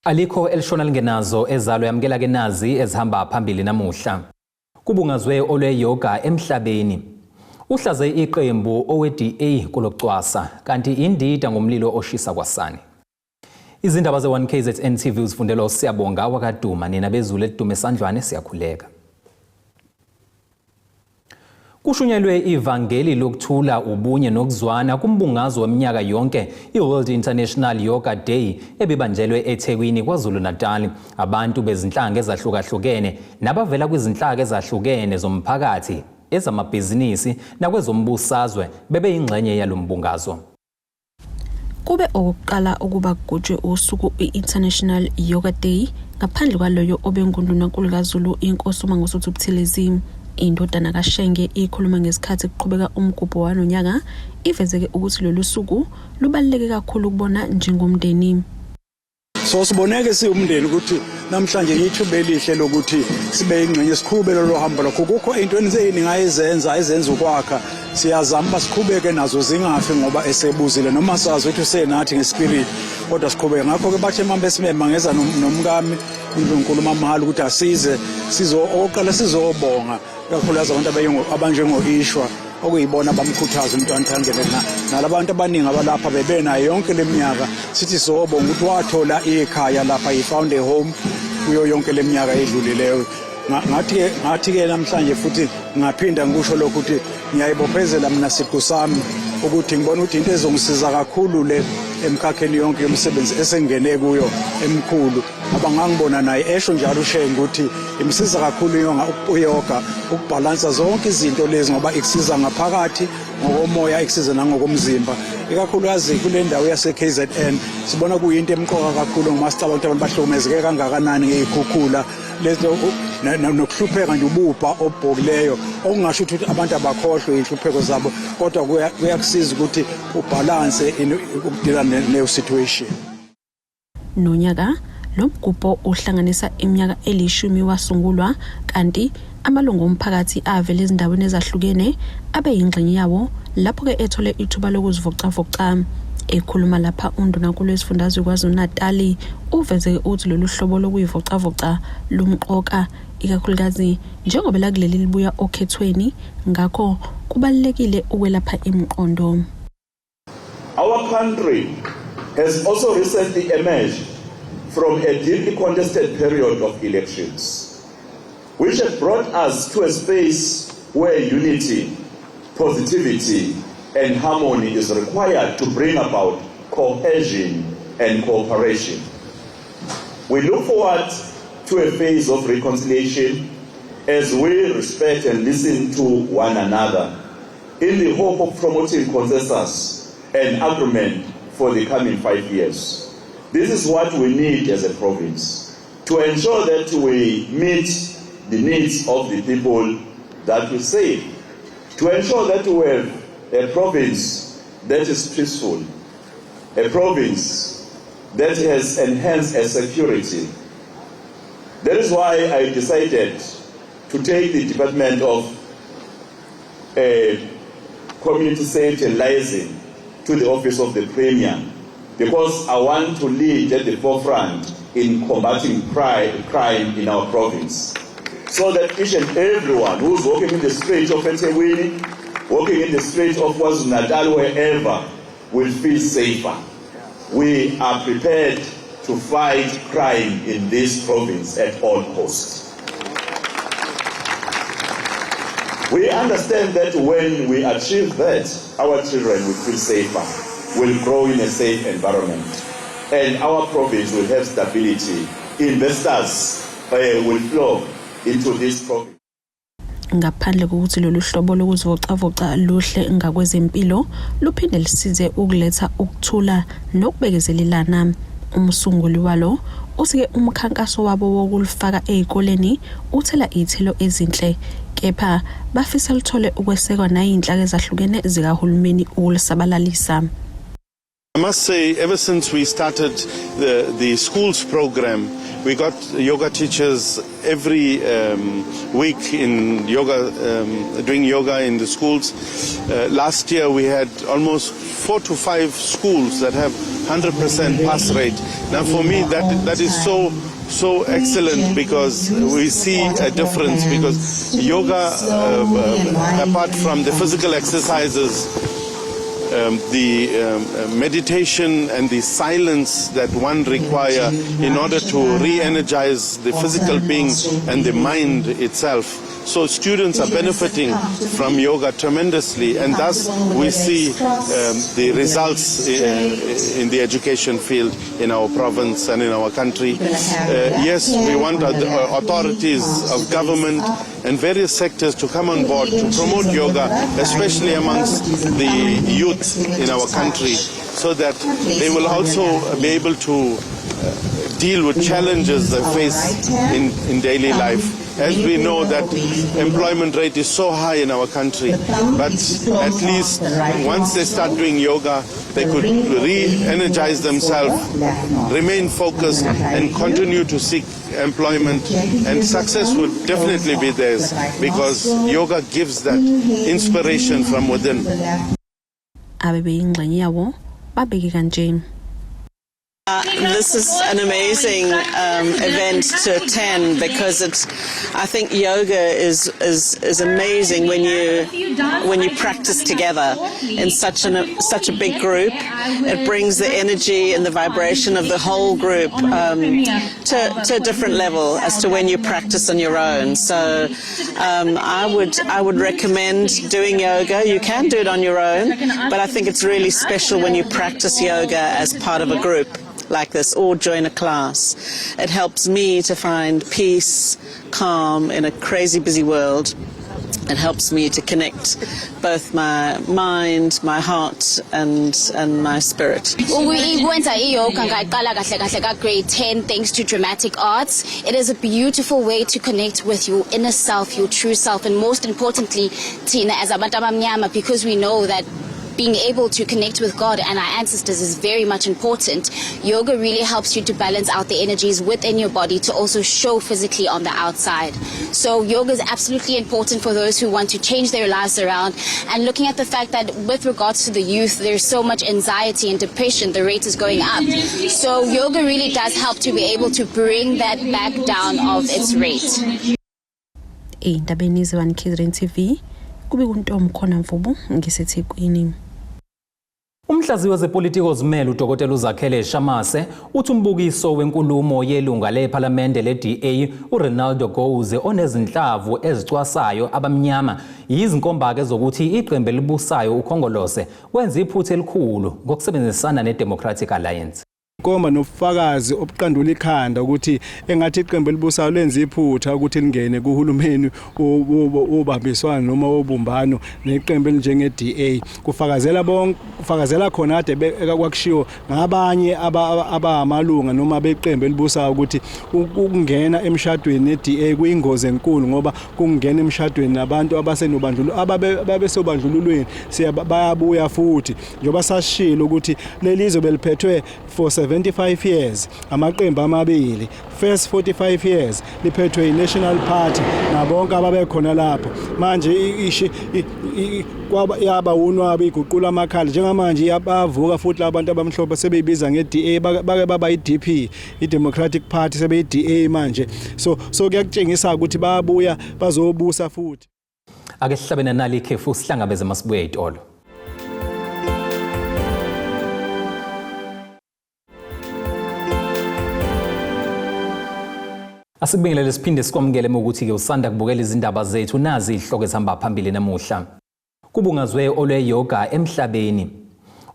Alikho elishona lingenazo ezalo yamkela ke nazi ezihamba phambili namuhla. Kubungazwe olweyoga emhlabeni. Uhlaze iqembu owe-DA kulocwasa kanti indida ngomlilo oshisa kwasani. Izindaba ze1KZN TV uzifundelwa uSiyabonga wakaduma nina bezulu edume sandlwane siyakhuleka. Kushunyelwe ivangeli lokuthula ubunye nokuzwana kumbungazo weminyaka yonke iWorld International Yoga Day ebibanjelwe eThekwini KwaZulu-Natal. Abantu bezinhlanga ezahlukahlukene nabavela kwizinhlaka ezahlukene zomphakathi, ezamabhizinisi nakwezombusazwe bebeyingxenye yalombungazo. Kube okuqala ukuba kugujwe usuku i-International Yoga Day ngaphandle kwaloyo obenguNdunankulu kaZulu inkosi uMangosuthu Buthelezi. Indodana kaShenge ikhuluma ngesikhathi kuqhubeka umgubho wanonyaka ivezeke ukuthi lolu suku lubaluleke kakhulu kubona njengomndeni. So siboneke siwumndeni ukuthi namhlanje yithuba elihle lokuthi sibe ingxenye siqhubele lo hambo lokho. Kukho into eningi ezenza ukwakha. Siyazama basiqhubeke nazo zingafi ngoba esebuzile noma sazi ukuthi usenathi ngespirit kodwa siqhubeke. Ngakho ke bathe manje besimema ngeza nomkami uNkulunkulu mamahali ukuthi asize oqala sizobonga kakhulukazi abantu abanjengo-Ishwa okuyibona bamkhuthaza umntwana angene nalabantu abaningi abalapha bebenayo yonke leminyaka sithi sobonga ukuthi wathola ikhaya lapha he found a home kuyo yonke leminyaka edlulileyo. Ngathi ke namhlanje futhi ngaphinda ngisho lokho ukuthi ngiyayibophezela mina siqu sami ukuthi ngibona ukuthi into ezongisiza kakhulu le emkhakheni yonke yomsebenzi esengene kuyo emkhulu abangangibona naye esho njalo uShenge ukuthi imsiza kakhulu uyoga ukubhalansa zonke izinto lezi ngoba ikusiza ngaphakathi ngokomoya ikusiza nangokomzimba ikakhulukazi kule ndawo yase KZN sibona kuyinto emqoka kakhulu ngoba sicabanga ukuthi abantu bahlukumezeke kangakanani ngezikhukhula lezo nokuhlupheka nje ubupha obhokileyo okungasho ukuthi abantu abakhohlwe inhlupheko zabo kodwa kuyakusiza ukuthi ubalance ukudila ne situation. Nonyaka lo mgubho uhlanganisa iminyaka elishumi wasungulwa kanti amalungu omphakathi avela ezindaweni ezahlukene abeyingxenye yawo lapho ke ethole ithuba lokuzivocavoca. Ekhuluma lapha uNdunankulu wesifundazwe KwaZulu-Natal uveze ukuthi lolu hlobo lokuyivocavoca lumqoka ikakhulukazi njengoba la kuleli libuya okhethweni ngakho kubalekile ukwelapha imiqondo. Our country has also recently emerged from a deeply contested period of elections, which have brought us to a space where unity, positivity, and harmony is required to bring about cohesion and cooperation. We look forward to a phase of reconciliation as we respect and listen to one another in the hope of promoting consensus and agreement for the coming 5 years. This is what we need as a province to ensure that we meet the needs of the people that we serve, to ensure that we have a province that is peaceful, a province that has enhanced its security. That is why I decided to take the Department of Community Safety and Liaison to the Office of the Premier, because I want to lead at the forefront in combating crime in our province, so that each and everyone who's walking in the streets of eThekwini, walking in the streets of KwaZulu-Natal, wherever, will feel safer. We are prepared to fight crime in this province at all costs. We understand that when we achieve that, our children will feel safer, will grow in a safe environment, and our province will have stability. Investors will flow into this province. Ngaphandle kokuthi lolu hlobo lokuzivocavoca luhle ngakwezempilo luphinde lisize ukuletha ukuthula nokubekezelelana. Umsunguli walo usike umkhankaso wabo wokulifaka ezikoleni uthela izithelo ezinhle kepha bafisa lithole ukwesekwa nayinhlaka ezahlukene zikahulumeni ukulisabalalisa. I must say, ever since we started the schools program, we got yoga teachers every week in yoga, doing yoga in the schools. Last year we had almost 4 to 5 schools that have 100% pass rate. Now for me that is so excellent, because we see a difference, because yoga, apart from the physical exercises, the meditation and the silence that one require in order to re-energize the physical being and the mind itself. So students are benefiting from yoga tremendously, and thus we see the results in the education field in our province and in our country. Yes, we want authorities of government and various sectors to come on board to promote yoga, especially amongst the youth in our country, so that they will also be able to deal with challenges they face in daily life. As we know that employment rate is so high in our country, but at least once they start doing yoga, they could re-energize themselves, remain focused, and continue to seek employment, and success would definitely be theirs, because yoga gives that inspiration from within. This is an amazing event to attend, because I think yoga is amazing when you practice together in such a big group. It brings the energy and the vibration of the whole group to a different level as to when you practice on your own. So I would recommend doing yoga. You can do it on your own, but I think it's really special when you practice yoga as part of a group like this, or join a class. It helps me to find peace, calm in a crazy busy world. It helps me to connect both my mind, my heart, and my spirit. Grade 10 thanks to Dramatic Arts. It is a beautiful way to connect with your inner self, your true self, and most importantly, Tina, as abantu abamnyama, because we know that being able to connect with God and our ancestors is very much important. Yoga really helps you to balance out the energies within your body to also show physically on the outside. So yoga is absolutely important for those who want to change their lives around. And looking at the fact that with regards to the youth, there's so much anxiety and depression, the rate is going up. So yoga really does help to be able to bring that back down of its rate. Umhlaziyi wezepolitiki ozimele uDokotela uZakhele Shamase uthi umbukiso wenkulumo yelunga lePhalamende leDA uRenaldo Gouze onezinhlavu ezicwasayo abamnyama yizinkombake zokuthi iqembu elibusayo uKhongolose wenza iphutha elikhulu ngokusebenzisana neDemocratic Alliance. Komba nofakazi obuqandula ikhanda ukuthi engathi iqembu elibusayo lenza iphutha ukuthi lingene kuhulumeni obambiswana noma obumbano neqembu elinjenge DA kufakazela khona ade kwakushiwo ngabanye abamalunga noma beqembu elibusayo ukuthi ukungena emshadweni neDA kuyingozi enkulu, ngoba kungena emshadweni nabantu abasenobandlululo ababesobandlululweni bayabuya futhi njengoba sashilo ukuthi lelizwe beliphethwe for 75 years amaqembu amabili. First 45 years liphethwe iNational Party nabonke ababekhona lapho. Manje yaba unwabi iguqula amakhala njengamanje yabavuka futhi abantu abamhlophe sebeyibiza ngeDA bake baba iDP, iDemocratic Party sebeyiDA manje. So kuyakutshengisa ukuthi bayabuya bazobusa futhi. Ake sihlabene nali ikhefu sihlangabeze masibuye itolo. Asibingelele siphinde sikwamukele ukuthi ke usanda kubukela izindaba zethu nazi ihloko ezihamba phambili namuhla. Kubungazwe olwe yoga emhlabeni.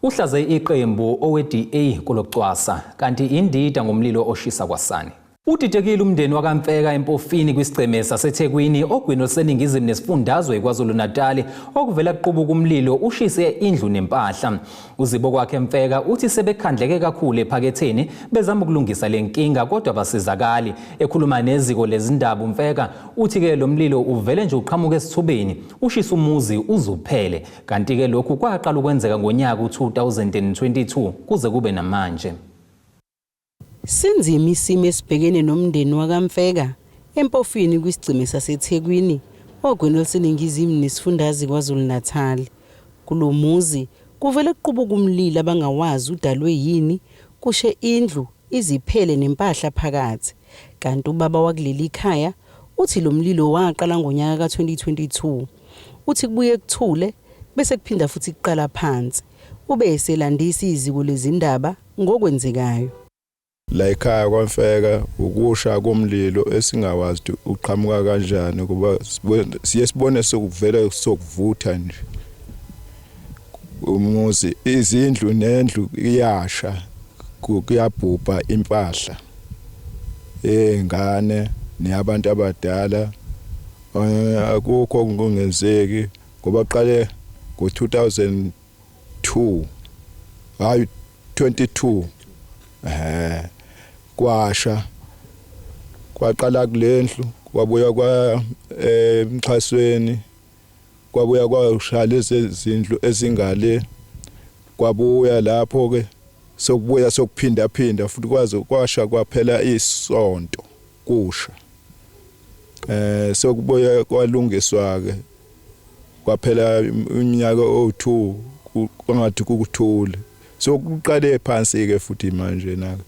Uhlaze iqembu oweDA kulokucwasa kanti indida ngomlilo oshisa kwaSani. Udidekile umndeni wakaMfeka eMpofini kwisigceme saseThekwini ogwini oluseningizimu nesifundazwe KwaZulu-Natal okuvela kuqubuka umlilo ushise indlu nempahla. Uzibo kwakhe Mfeka uthi sebekhandleke kakhulu ephaketheni bezama ukulungisa lenkinga kodwa basizakali. Ekhuluma neziko lezindaba Mfeka uthi ke lo mlilo uvele nje uqhamuka esithubeni ushisa umuzi uzuphele kanti ke lokhu kwaqala ukwenzeka ngonyaka u2022 kuze kube namanje. Sinzima isimo esibhekene nomndeni wakaMfeka eMpofini kwisigceme saseThekwini ogwini oluseningizimu nesifundazwe KwaZulu-Natal. Kulo muzi kuvele kuqubuka umlilo abangawazi udalwe yini kushe indlu iziphele nempahla phakathi. Kanti ubaba wakuleli ikhaya uthi lo mlilo waqala ngonyaka ka2022. Uthi kubuye kuthule bese kuphinda futhi kuqala phansi. Ube eselandisa iziko lezindaba ngokwenzekayo. La ekhaya kwaMfeka ukusha komlilo esingawazi uqhamuka kanjani kuba siyesibone sokuvela sokuvutha nje. Umuzi izindlu nendlu iyasha kuyabhubha impahla. Engane neyabantu abadala akukho kungenzeki ngoba qale ngo2002 hayi 22 kwasha kwaqala kulendlu kwabuya kwa emxhasweni kwabuya kwashala izindlu ezingale kwabuya lapho ke sokubuya sokuphinda futhi kwaze kwasha kwaphela isonto kusha sokubuya kwalungiswa ke kwaphela iminyaka o2 kwangathi kukuthule sokuqale phansi ke futhi manje naka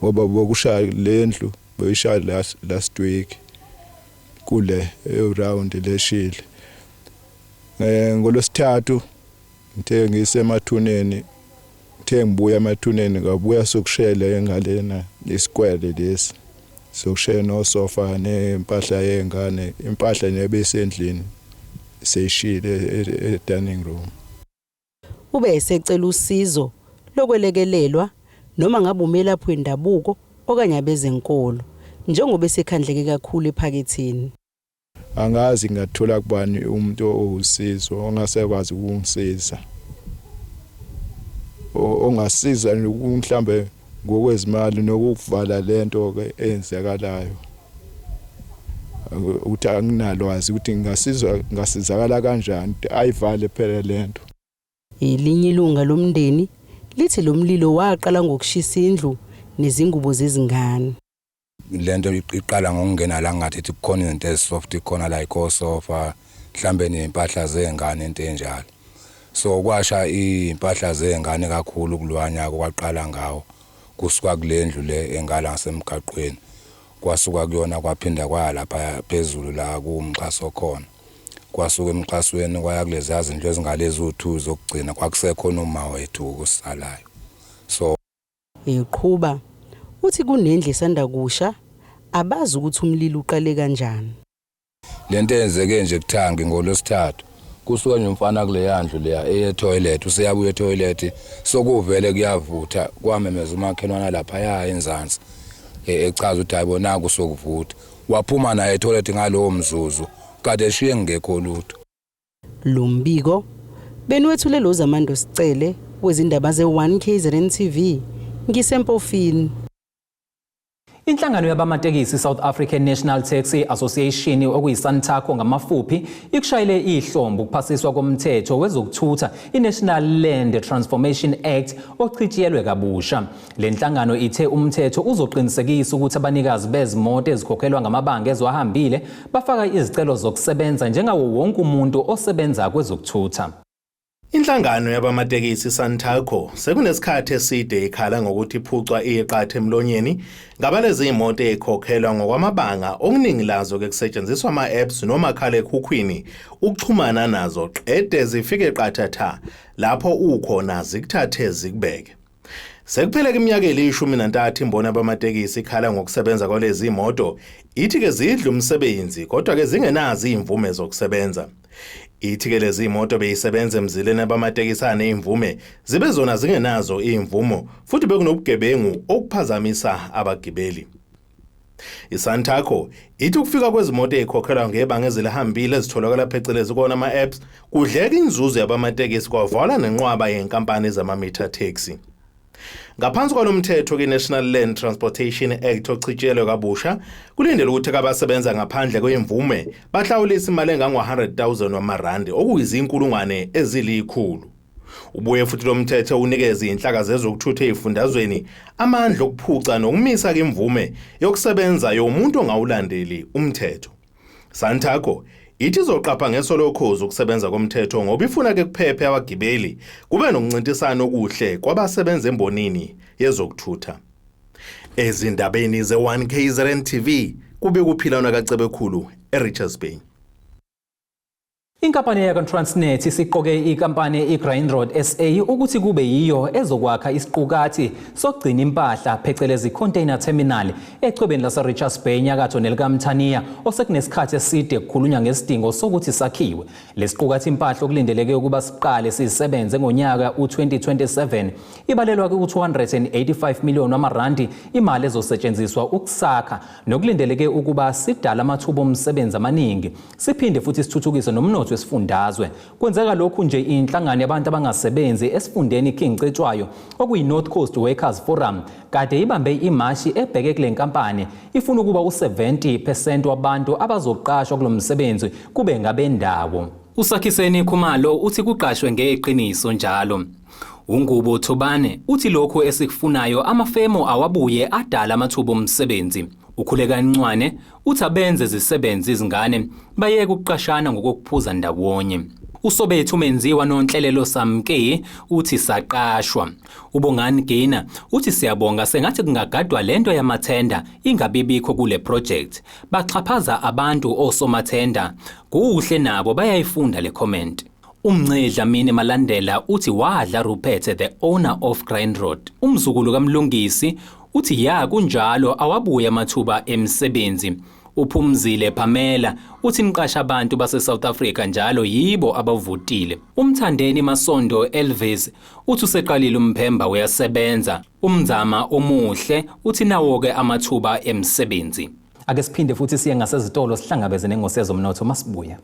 ngoba bokushaya lendlu boyishaya last week kule around leshile ngolosithathu ngithe ngisemathuneni ngibuya emathuneni ngabuya sokushela engalena isquare lesi sokushela no sofa nempahla yengane impahla nebesendlini seyishile dining room. Ube esecela usizo lokwelekelelwa noma ngabe umelaphi wendabuko okanye abezenkolo njengoba esekhandleke kakhulu ephaketheni. Angazi ngathola kubani umuntu owusizo ongasekwazi ukungisiza ongasiza mhlambe ngokwezimali nokuvala lento ke enzekalayo uthi anginalwazi ukuthi ngasizakala kanjani ayivale phela lento. Elinye ilunga lomndeni lithi lo mlilo waqala ngokushisa indlu nezingubo zezingane. Lento iqala ngokungena la ngathi kukhona izinto ezisoft ikhona la ikosofa mhlambe nempahla zengane into enjalo. So kwasha impahla zengane kakhulu kulwanya kwaqala ngawo kusuka kulendlu le engala ngasemgaqweni kwasuka kuyona kwaphinda kwalapha phezulu la kumxhaso khona kwasuka emxhasweni kwaya kulezi izinto ezingalezi u2 zokugcina kwakusekhona uma wethu kusalayo. So eqhuba uthi kunendle sanda kusha abazi ukuthi umlilo uqale kanjani. Lento enzeke nje kuthangi ngolosithathu kusuka nje umfana kule yandlu leya etoilet useyabuya etoilet sokuvele kuyavutha kwamemeza umakhelwana lapha ya enzansi echaza ukuthi ayibona kusokuvutha waphuma naye etoilet ngalowo mzuzu kade eshiye ngekho lutho. Lo mbiko benwethule lo Zamando Sicele wezindaba ze1 KZN TV ngisempofini. Inhlangano yabamatekisi South African National Taxi Association okuyiSANTACO ngamafuphi ikushayile ihlombo ukuphasiswa komthetho wezokuthutha iNational Land Transformation Act ochithiyelwe kabusha. Le nhlangano ithe umthetho uzoqinisekisa ukuthi abanikazi bezimoto ezikhokhelwa ngamabanga ezwahambile bafaka izicelo zokusebenza njengawo wonke umuntu osebenza kwezokuthutha. Inhlangano yabamatekisi SANTACO sekunesikhathi eside ikhala ngokuthi iphucwa iqathe emlonyeni ngabalezi imoto ezikhokhelwa ngokwamabanga okuningi lazo ke kusetshenziswa ama-apps noma khala ekhukhwini ukuxhumana nazo qede zifike qathatha lapho ukhona zikuthathe zikubeke. Sekupheleka iminyaka eli-13 imboni abamatekisi ikhala ngokusebenza kwalezi imoto ithi ke zidla umsebenzi kodwa ke zingenazi imvume zokusebenza. Ithi ke lezi imoto beyisebenza emzileni abamatekisane imvume zibe zona zingenazo imvumo futhi bekunobugebengu okuphazamisa abagibeli. ISantaco ithi ukufika kwezimoto ezikhokhelwa ngebanga ezilihambile ezitholakala phecelezi kona ama-apps kudleka inzuzo yabamatekisi kwavala nenqwaba yenkampani zama-meter taxi. Ngaphansi kwalomthetho ke-National Land Transportation Act ochitshelwe kabusha kulindele ukuthi abasebenza ngaphandle kwemvume bahlawulisa imali engango-100,000 wamarandi okuyizinkulungwane ezili-100. Ubuye futhi lomthetho unikeza inhlaka zezokuthutha ezifundazweni amandla okuphuca nokumisa imvume yokusebenza yomuntu ongawulandeli umthetho. Santaco ithi izoqapha ngesolokhozi ukusebenza komthetho ngoba ifuna ke kuphephe abagibeli kube nokuncintisana okuhle kwabasebenza embonini yezokuthutha. Ezindabeni ze1 KZN TV kube kuphilana kaCebekhulu eRichards Bay. Inkampani yakwa-Transnet isiqoke ikampani iGrindrod SA ukuthi kube yiyo ezokwakha isiqukathi sokugcina impahla phecelezi container terminal echwebeni lase-Richards Bay enyakatho nelikaMthaniya osekunesikhathi eside kukhulunywa ngesidingo sokuthi sakhiwe. Lesiqukathi impahla okulindeleke ukuba siqale sisebenze ngonyaka u-2027 ibalelwa ku-285 million wamarandi imali ezosetshenziswa ukusakha nokulindeleke ukuba sidala amathuba omsebenzi amaningi siphinde futhi sithuthukise nomnotho wesifundazwe. Kwenzeka lokhu nje inhlangano yabantu abangasebenzi esifundeni King Cetshwayo okuyi-North Coast Workers Forum kade ibambe imashi ebheke kule nkampani ifuna ukuba u-70% wabantu abazoqashwa kulo msebenzi kube ngabendawo. USakhiseni Khumalo uthi kuqashwe ngeqiniso njalo. uNgubo Thobane uthi lokho esikufunayo amafemo awabuye adala amathuba omsebenzi. Ukhuleka Ncwane uthi abenze zisebenzi izingane bayeke ukuqashana ngokuphuza ndawonye. Usobethu Menziwa noNhlelelo Samke uthi saqashwa. Ubongani Gena uthi siyabonga sengathi kungagadwa lento yamathenda ingabibikho kule project. Baxhaphaza abantu osomathenda. Kuhle nabo bayayifunda le comment. Umncedla Mini Malandela uthi wadla Rupert the owner of Grindrod. Umzukulu kaMlungisi uthi ya kunjalo awabuya amathuba emsebenzi. Uphumzile Pamela uthi niqasha abantu base South Africa njalo yibo abavutile. Umthandeni Masondo Elvis uthi useqalile umphemba uyasebenza. Umzama omuhle uthi nawo ke amathuba emsebenzi. Ake siphinde futhi siye ngasezitolo sihlangabeze nengosezo umnotho masibuya.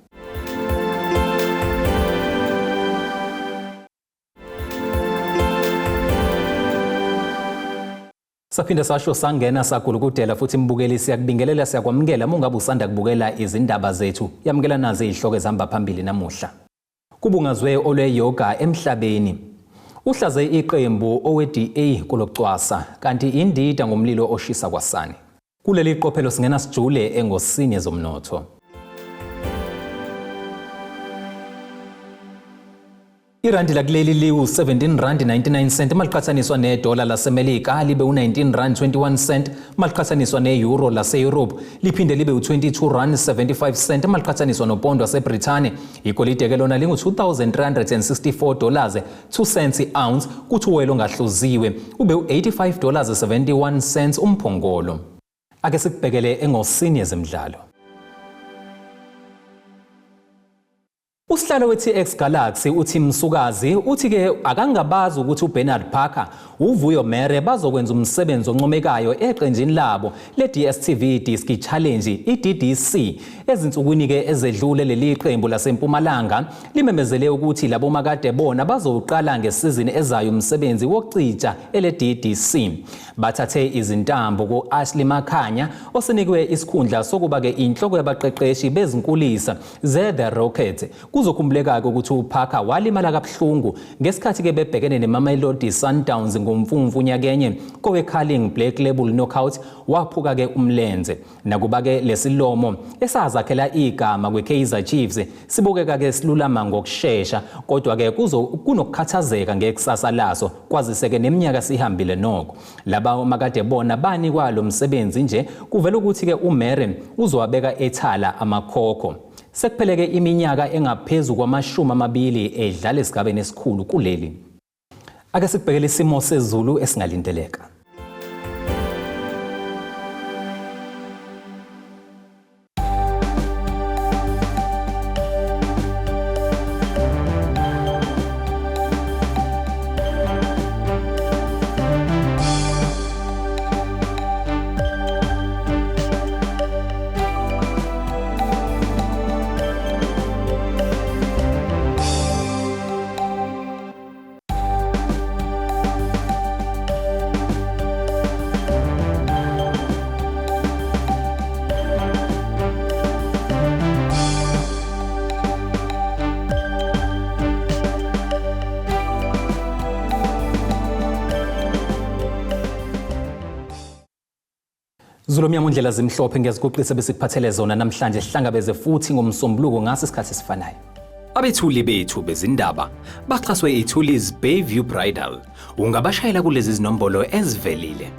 Saphinda sasho sangena sakulukudela futhi mbukeli siyakubingelela siyakwamukela mungabe usanda kubukela izindaba zethu yamukela nazo izihloko ezihamba phambili namuhla. Kubungazwe olweyoga emhlabeni. Uhlaze iqembu owe-DA kulokucwasa kanti indida ngomlilo oshisa kwasani. Kuleli qophelo singena sijule engosini zomnotho. Irandi lakuleli liwu 17 rand 99 cent maliqhathaniswa nedola lasemelika libe u19 rand 21 cent maliqhathaniswa neeuro lase-Europe liphinde libe u22 rand 75 cent maliqhathaniswa nopondo waseBrithani. Igolide ke lona lingu $2,364 2 cents i-ounce kuthi uwelo ngahluziwe ube u$85.71 umphongolo. Ake sikubhekele engosini yezemidlalo. Usihlalo we-TX Galaxy uthi Msukazi uthi ke akangabazi ukuthi uBernard Parker uVuyo Mere bazokwenza umsebenzi oncomekayo eqenjini labo le-DStv Disc Challenge iDDC ezinsukwini ke ezedlule leli qembu laseMpumalanga limemezele ukuthi labo makade bona bazoqala ngesizini ezayo umsebenzi wokucija ele-DDC. Bathathe izintambo ku-Ashley Makhanya osenikwe isikhundla sokuba ke inhloko yabaqeqeshi bezinkulisa ze-The Rockets. Kuzokhumbuleka ukuthi uParker walimala kabuhlungu ngesikhathi ke bebhekene neMamelodi Sundowns ngomfumfu nyakenye kowe-Carling Black Label Knockout waphuka ke umlenze. Nakuba ke lesilomo esazakhela igama kwe-Kaizer Chiefs sibukeka ke silulama ngokusheshsha kodwa ke kunokukhathazeka ngekusasa laso kwaziseke neminyaka sihambile noko. Laba makade bona bani kwalo msebenzi nje kuvela ukuthi ke uMere uzowabeka ethala amakhokho. Sekupheleke iminyaka engaphezulu kwama-20 edlala esigabeni esikhulu kuleli. Ake sikubhekele isimo sezulu esingalindeleka. Zulomnyama undlela zimhlophe ngiyaziguqisa besikuphathele zona namhlanje sihlangabeze futhi ngomsombuluko ngaso isikhathi esifanayo. Abethuli bethu bezindaba baxhaswe iThuli's Bayview Bridal. Ungabashayela kulezi zinombolo ezivelile.